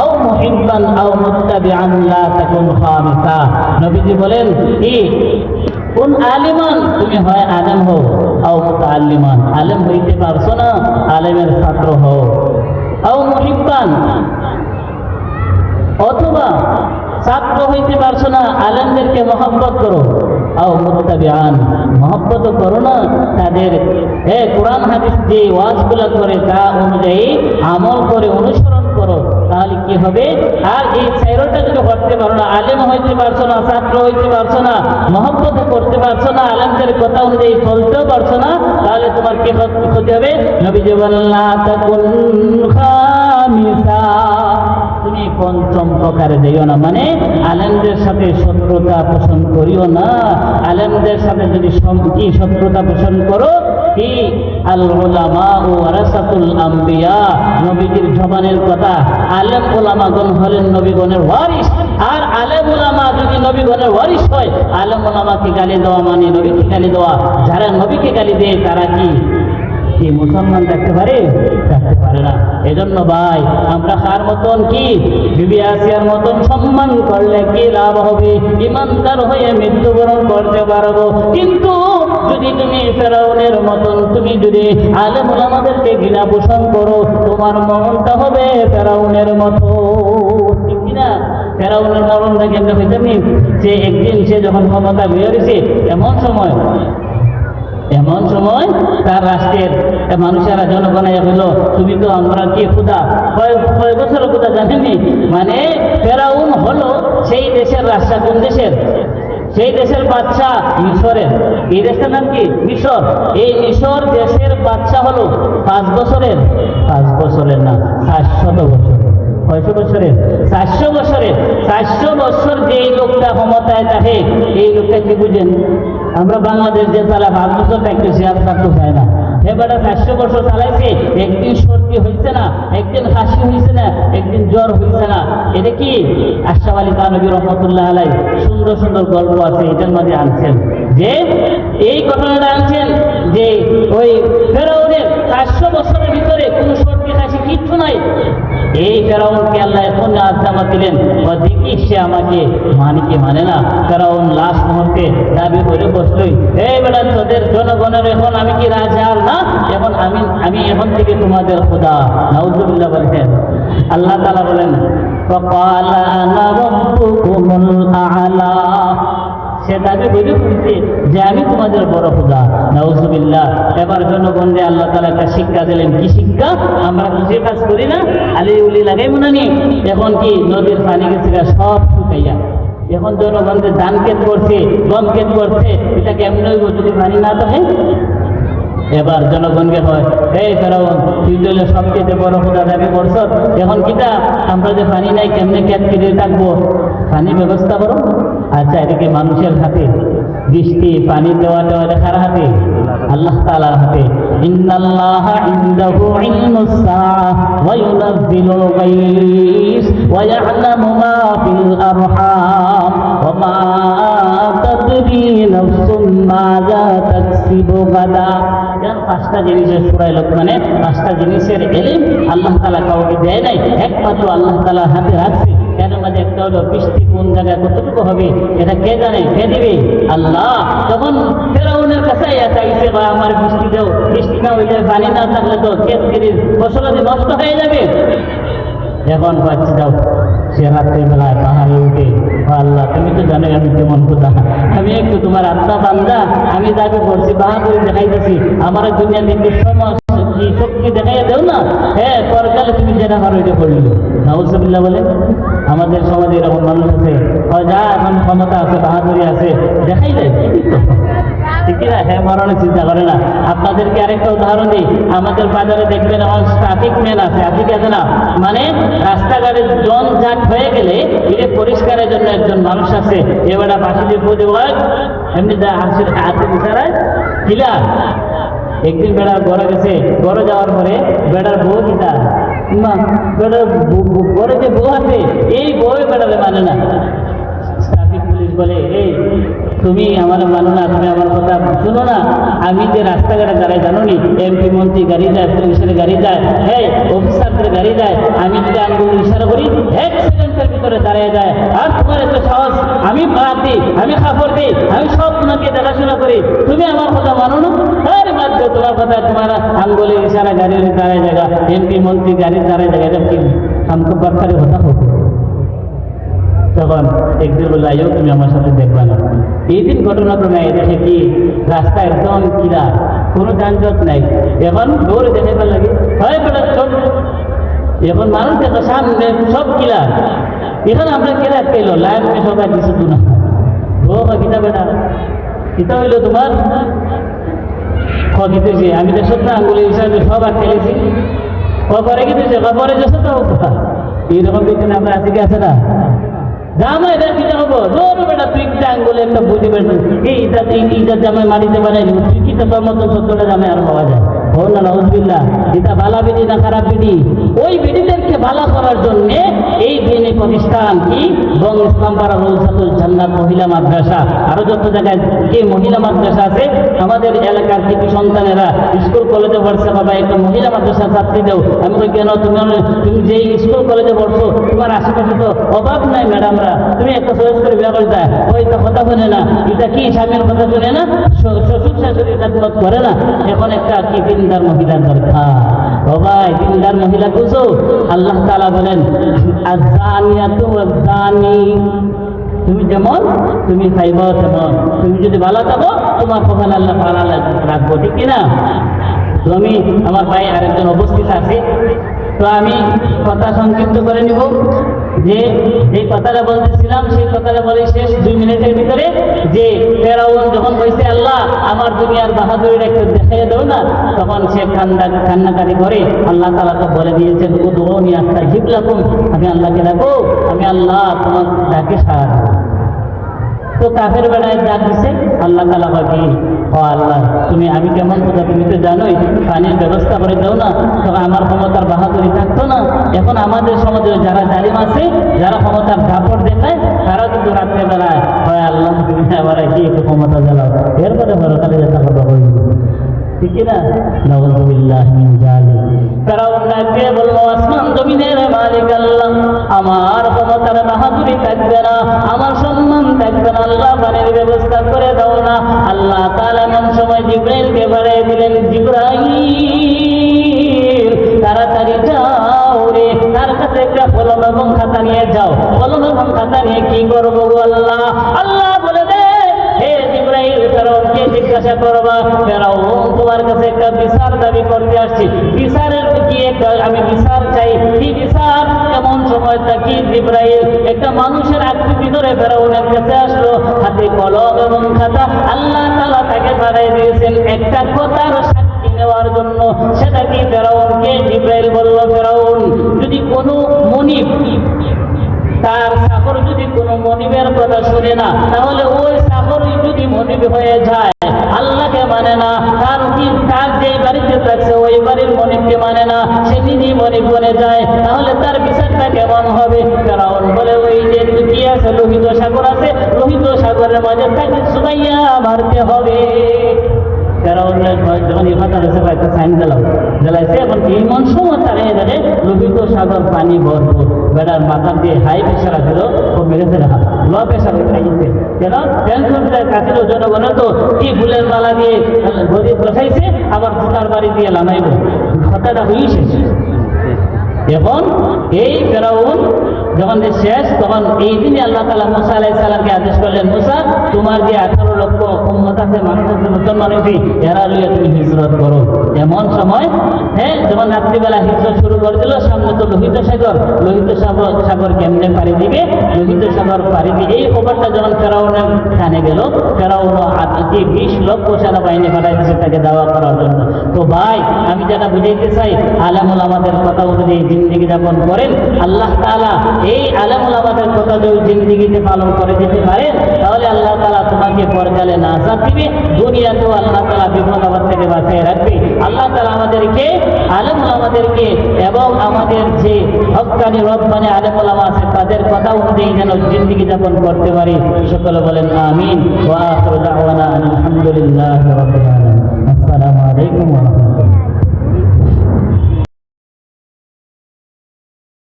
আও মুহিব্বান আও মুত্তাবিআন লা তাকুন খামিসা। নবীজি বলেন কি কোন আলিমান, তুমি হয় আলেম হও, আও মুতাআল্লিমান, আলেম হইতে পারছো না আলেমের ছাত্র হও, আও মুহিব্বান, অথবা ছাত্র হইতে পারছো না আলেমদেরকে মহব্বত করো, আও মুত্তাবিআন, মহব্বত করো না তাদের কোরআন হাদিস যে ওয়াজগুলো করে তা অনুযায়ী আমল করে অনুসরণ করো, তাহলে কি হবে? আর এই চারটা যদি করতে পারো না, আলেম হইতে পারছো না, ছাত্র হইতে পারছো না, মহব্বত করতে পারছো না, আলেমদের কথা অনুযায়ী চলতেও পারছো না, তাহলে তোমার কি ক্ষতি হবে? নবীজি বলেন লা তাকুন খামিসা, তুমি পঞ্চম প্রকারে যাইও না, মানে আলেমদের সাথে শত্রুতা পোষণ করিও না। আলেমদের সাথে যদি শত্রুতা পোষণ করো, কি আল উলামা ওয়ারাসাতুল আম্বিয়া, নবীজির জবানের কথা, আলেম উলামাগণ হলেন নবীগণের ওয়ারিস। আর আলেম উলামা যদি নবীগণের ওয়ারিস হয়, আলেম উলামাকে গালি দেওয়া মানে নবীকে গালি দেওয়া। যারা নবীকে গালি দেয় তারা কি মুসলমান থাকতে পারে? থাকতে পারে না। এজন্য ভাই, আমরা কার মতন কি বিবি আসিয়ার মতন সম্মান করলে কি লাভ হবে? ইমানদার হয়ে মৃত্যুবরণ করতে পারবো, কিন্তু যদি তুমি ফেরাউনের মতন তুমি যদি আলেম ওলামাদেরকে ঘৃণা পোষণ করো, তোমার মরণটা হবে ফেরাউনের মতো, ঠিক কিনা? ফেরাউনের মরণটা কেমন হইতে নি? সে একদিন সে যখন ক্ষমতা বেরিয়েছে, এমন সময় তার রাষ্ট্রের মানুষেরা জনগণে হলো, তুমি তো আমরা কি খুদা, কয় বছর খুদা জানেনি? মানে ফেরাউন হলো সেই দেশের রাষ্ট্র, কোন দেশের? সেই দেশের বাদশা মিশরের। এই দেশটার নাম কি? মিশর। এই মিশর দেশের বাদশা হলো 5 বছরের, 5 বছরের না 700 বছর। 600 বছরের, 400 বছরের। 400 বছর যে লোকটা ক্ষমতায় থাকে, এই লোকটা কি বুঝেন? আমরা বাংলাদেশ যে চালা 5 বছর থাকতেছি, আর থাকতে চায় না। এবারে 400 বছর চালাইছে, একদিন সর্দি হয়েছে না, একদিন হাসি হয়েছে না, একদিন জ্বর হয়েছে না। এটা কি আশরাফ আলী থানভী রহমতুল্লাহ আলাইহি সুন্দর সুন্দর গল্প আছে, এটার মধ্যে আনছেন যে এই ঘটনাটা আনছেন যে ওই ফেরাউনের 400 বছরের ভিতরে কোনো সর্দি হাসি কিচ্ছু নাই। এই ফেরাউনকে আল্লাহ এখন আজদামত দিলেন, দেখি সে আমাকে মানে না। ফেরাউন লাস্ট মুহূর্তে দাবি করে বসলই, এই বেটা তোদের জনগণের এখন আমি কি রাজা আর না, এখন আমি এখন থেকে তোমাদের খোদা। নাউজুবিল্লাহ বলেন। আল্লাহ তাআলা বলেন ফাকালা আনা রাব্বুকুমুল আ'লা, সে দাবি করে বলছে যে আমি তোমাদের বড় খোদা। নাউজুবিল্লাহ। এবার জনগণকে আল্লাহ তাআলা একটা শিক্ষা দিলেন। কি শিক্ষা? আমরা যে কাজ করি না, আলি উলি লাগাই মনানি, এখন কি নদীর পানি গেছে সব শুকাইয়া, এখন জনগণকে ধান ক্ষেত করছে, গম ক্ষেত করছে, এটা কেমন হইব যদি পানি না থাকে? এবার জনগণকে হয়, এই ফেরাউন তুই তো সবচেয়ে বড় খোদা দাবি করছ, এখন কিটা আমরা যে পানি নাই কেমনে ক্ষেত কেটে থাকবো, পানি ব্যবস্থা করো। আচ্ছা, এদিকে মানুষের হাতে বৃষ্টি পানি দেওয়াটা কার হাতে? আল্লাহ তাআলার হাতে। ইন্নাল্লাহা ইনদাহু ইলমুস সাআহ ওয়া ইউনাজ্জিলুল গায়স ওয়া ইয়া'লামু মা ফিল আরহাম ওয়া মা তাদরি নাফসুম মাযা তাকসিবু গাদা। 5টা জিনিসের সূরা লোকমানে 5টা জিনিসের ইলম আল্লাহ তাআলা কাউকে দেয় নাই, একমাত্র আল্লাহ তাআলার হাতে রাখছে। এর মধ্যে একটা হলো বৃষ্টি কোন জায়গায় কতটুকু হবে, এটা কে জানে? কে দিবে? আল্লাহ। তখন ফেরাউনের কাছে চাইছে, বা আমার বৃষ্টি দাও, বৃষ্টি না হইলে পানি না থাকলে তো ক্ষেত ফসলাদি নষ্ট হয়ে যাবে। এখন পাচ্ছি যাও, সে রাত্রিবেলায় পাহাড়ে উঠে, আল্লাহ তুমি তো জানো আমি কেমন খোদা, আমি একটু তোমার আত্মা বান্দা, আমি দাবি করছি বাহাদুরি দেখাইতেছি, আমার দুনিয়া কিন্তু শক্তি দেখাইয়া দেও না, হ্যাঁ পরকালে তুমি যেটা পারো এটা করলি। নাউজুবিল্লাহ বলে। আমাদের সমাজে এরকম মানুষ আছে, যা এখন ক্ষমতা আছে, বাহাদুরি আছে, দেখাই দেয়, ঠিক না? হ্যাঁ, মরণের চিন্তা করে না। আপনাদেরকে আরেকটা উদাহরণ দিই। আমাদের বাজারে দেখবেন এখন ট্রাফিক ম্যান আছে, আছে না? মানে রাস্তাঘাটে জঞ্জাট হয়ে গেলে এটা পরিষ্কারের জন্য একজন মানুষ আছে, এবারে পাশে দিয়ে পুজো হয়, এমনি হাতে বিচারায় কিলা। একদিন বেড়া ঘরে গেছে, ঘরে যাওয়ার পরে বেড়ার বউ কিটা বেড়ার ঘরে যে বউ আছে, এই বউ বেড়ালে মানে না। ট্রাফিক পুলিশ বলে, এই তুমি আমার মানো না, তুমি আমার কথা শুনো না। আমি যে রাস্তাঘাটে দাঁড়ায় জানো নি, এমপি মন্ত্রী গাড়ি যায়, পুলিশের গাড়ি যায়, হ্যাঁ অফিসারদের গাড়ি যায়, আমি যদি আঙ্গুল ইশারা করি 1 সেকেন্ডের ভিতরে দাঁড়িয়ে যায়। আর তোমার এত সাহস, আমি বাদ দিই, আমি খাবার দিই, আমি সব তোমাকে দেখাশোনা করি, তুমি আমার কথা মানো না? আরে বাদ দিও, তোমার কথা, তোমার আঙ্গুলের ইশারা গাড়ির দাঁড়ায় জায়গা, এমপি মন্ত্রী গাড়ির দাঁড়ায় জায়গা, এটা কি हमको বাচ্চারে কথা হোক? তখন একদিন বললো আইও তুমি আমার সাথে দেখবা না। এই দিন ঘটনাক্রমে এদেশে কি রাস্তা একদম কিরা, কোনো যানজট নাই। এখন দৌড়ে দেখাবার লাগে হয় বেটা চল, এখন মানুষ দেখো সামনে সব কিলা, এখন আমরা কেরা পেলো লাইন সবাই কিছু দু না ও কিতা বেটা কিতা হইলো তোমার খেতেছি, আমি তো সত্য আঙ্গুলি হিসাবে সব আর খেলেছি পরে খেতেছে পরে যাচ্ছে তো এইরকম দিন আমরা আজকে কি আছে না জামাই এটা কিনা হবো জোর বেটা তুই কিটা আঙ্গুলে একটা বুঝি বেটা এই ইটা জামাই মাটিতে বানাই দিব, তুই কিটা তোর মতো সত্যটা জামাই আর পাওয়া যায়। ও না নাউজুবিল্লাহ, এটা ভালা বিধি না খারাপ বিধি? ওই বিধিদেরকে ভালা করার জন্য এই দিনী প্রতিষ্ঠান কি বং ইসলাম পাড়া রৌসাতুল জান্নাত মহিলা মাদ্রাসা, আরো যত জায়গায় যে মহিলা মাদ্রাসা আছে, আমাদের এলাকার কিছু সন্তানেরা স্কুল কলেজে পড়ছে, বাবা একটা মহিলা মাদ্রাসা ছাত্রী দেও। আমি তো কেন, তুমি যে স্কুল কলেজে পড়ছো তোমার আশেপাশে তো অভাব নাই ম্যাডামরা, তুমি একটা সহজ করে বিয়ে করে দেয়, ওই তো কথা শুনে না, এটা কি স্বামীর কথা শুনে না, শ্বশুর শাশুড়ির কাজ করে না। এখন একটা কি দিনদার মহিলার দরকার। ও ভাই দিনদার মহিলা বুঝো, আল্লাহ তাআলা বলেন আয-যানিয়াতু ওয়াজ-যানি, তুমি যেমন তুমি খাইব তেমন, তুমি যদি ভালো থাকো তোমার কপাল আল্লাহ ভালো রাখবো, ঠিক কিনা? তো আমি আমার ভাই আরেকজন উপস্থিত আছে, তো আমি কথা সংক্ষিপ্ত করে নিব। যে এই কথাটা বলতেছিলাম সেই কথাটা বলে শেষ 2 মিনিটের ভিতরে, যে ফেরাউন যখন বলছে আল্লাহ আমার দুনিয়ার বাহাদুরিটা একটু দেখাই দাও না, তখন সে কান্নাকারি করে। আল্লাহ তাআলা তো বলে দিয়েছেন উদউনি আস্তাজিব লাকুম, আমি আল্লাহকে ডাকো, আমি আল্লাহ তোমার ডাকে সাড়া দেব। তো কাফের বেলায় ডাক দিছে, আল্লাহ তাআলা বলে ও আল্লাহ তুমি, আমি কেমন কথা তুমি তো জানোই, পানির ব্যবস্থা করে দাও না, তখন আমার ক্ষমতার বাহাদুরি থাকতো না। এখন আমাদের সমাজে যারা জালিম আছে, যারা ক্ষমতার দাপট দেখায়, তারা কিন্তু রাত্রে বেলায় হয় আল্লাহ তুমি আবার কি একটু ক্ষমতা জ্বালাও, এরপরে বড়কালে যেটা কথা বলবো, ঠিক না? নাউযুবিল্লাহ মিন যালিক। ফেরাউন ডাকে বলল আসমান জমিনের মালিক আল্লাহ, আমার ক্ষমতার বাহাদুরি থাকবে না, আমার সম্মান থাকবে না, আল্লাহ পানির ব্যবস্থা করে দাও না। আল্লাহ তাআলা এমন সময় জিবরাইলকে পাঠিয়ে দিলেন, জিবরাইল তাড়াতাড়ি যাও রে, তার কাছে একটা কলম এবং খাতা নিয়ে যাও। কলম এবং খাতা নিয়ে কি করবো আল্লাহ? আল্লাহ বলে দে হে জিবরাইল ফেরাউনকে জিজ্ঞাসা করবা, ফেরাউন তোমার কাছে একটা বিচার দাবি করতে আসছি, বিচারের কি একটা আমি বিচার চাই, কি বিচার? এমন সময় থাকি জিবরাইল একটা মানুষের আকৃতি ধরে ফেরাউনের কাছে আসলো, হাতে কলম এবং খাতা। আল্লাহ তাআলা তাকে পাঠিয়ে দিয়েছেন একটা কথার সাক্ষী নেওয়ার জন্য। সেটা কি? ফেরাউনকে জিবরাইল বলল ফেরাউন যদি কোনো মনিব তার চাকর যদি কোনো মনিবের কথা শুনে না, তাহলে ওই চাকরই যদি মনিব হয়ে যায়, আল্লাহকে মানে না, তার যে বাড়িতে থাকছে ওই বাড়ির মনিবকে মানে না, সে নিজেই মনিব বনে যায়, তাহলে তার বিচারটা কেমন হবে? ফেরাউন বলে ওই যে কি আছে লোহিত সাগর আছে, লোহিত সাগরের মাঝে তাকে সুবাইয়া মারতে হবে। যখন এই কথা হয়েছে একটা সাইন জ্বালাইছে, এখন এমন সময় তারা দেখে লোহিত সাগর পানি ভরপুর, বেড়ার মাথার দিয়ে হাই প্রেশার আছিল, ও মেরেছে না, লো প্রেশার খাইছে, কেন টেনশনটা কাছিল জনগণের, তো কি ফুলের মালা দিয়ে গরিব বসাইছে, আবার জুতার বাড়ি দিয়ে লামাইব, কথাটা হয়েছে। এখন এই ফেরাউন যখন শেষ, তখন এই দিনে আল্লাহ তাআলা মুসা আলাইহিস সালামকে আদেশ করলেন, মুসা তোমার যে 18 লক্ষ উম্মত আছে, মানুষ আছে, মুসলমান হয়েছে, এরা লইয়া তুমি হিজরত করো। এমন সময় যখন রাত্রিবেলা হিজরত শুরু করে দিল, সামনে তো লোহিত সাগর, লোহিত সাগর কেমনে পাড়ি দিবে? লোহিত সাগর পাড়ি দিয়ে এই খবরটা যখন ফেরাউনের কানে গেল, ফেরাউন 20 লক্ষ সেনাবাহিনী পাঠাই দিয়েছে তাকে দাওয়া করার জন্য। তো ভাই আমি যেটা বুঝাইতে চাই, আলেমুল আমাদের কথা অনুযায়ী জিন্দেগি যাপন করেন, আল্লাহ তাআলা এই আলেম ওলামাদের কথা যদি জিন্দিগিতে পালন করে যেতে পারেন, তাহলে আল্লাহ তাআলা তোমাকে পরকালে নাজাত দিবে, দুনিয়াতেও আল্লাহ তাআলা বিপদ আপদ থেকে বাঁচিয়ে রাখবে। আল্লাহ তাআলা আমাদেরকে, আলেম ওলামাদেরকে এবং আমাদের যে হক্কানি রব্বানি আলেম ওলামা আছে তাদের কথা অনুযায়ী যেন জিন্দিগি যাপন করতে পারি। সকলে বলেন আমিন। ওয়া আখিরু দাওয়ানা আলহামদুলিল্লাহি রাব্বিল আলামিন। আসসালামু আলাইকুম ওয়া রাহমাতুল্লাহ।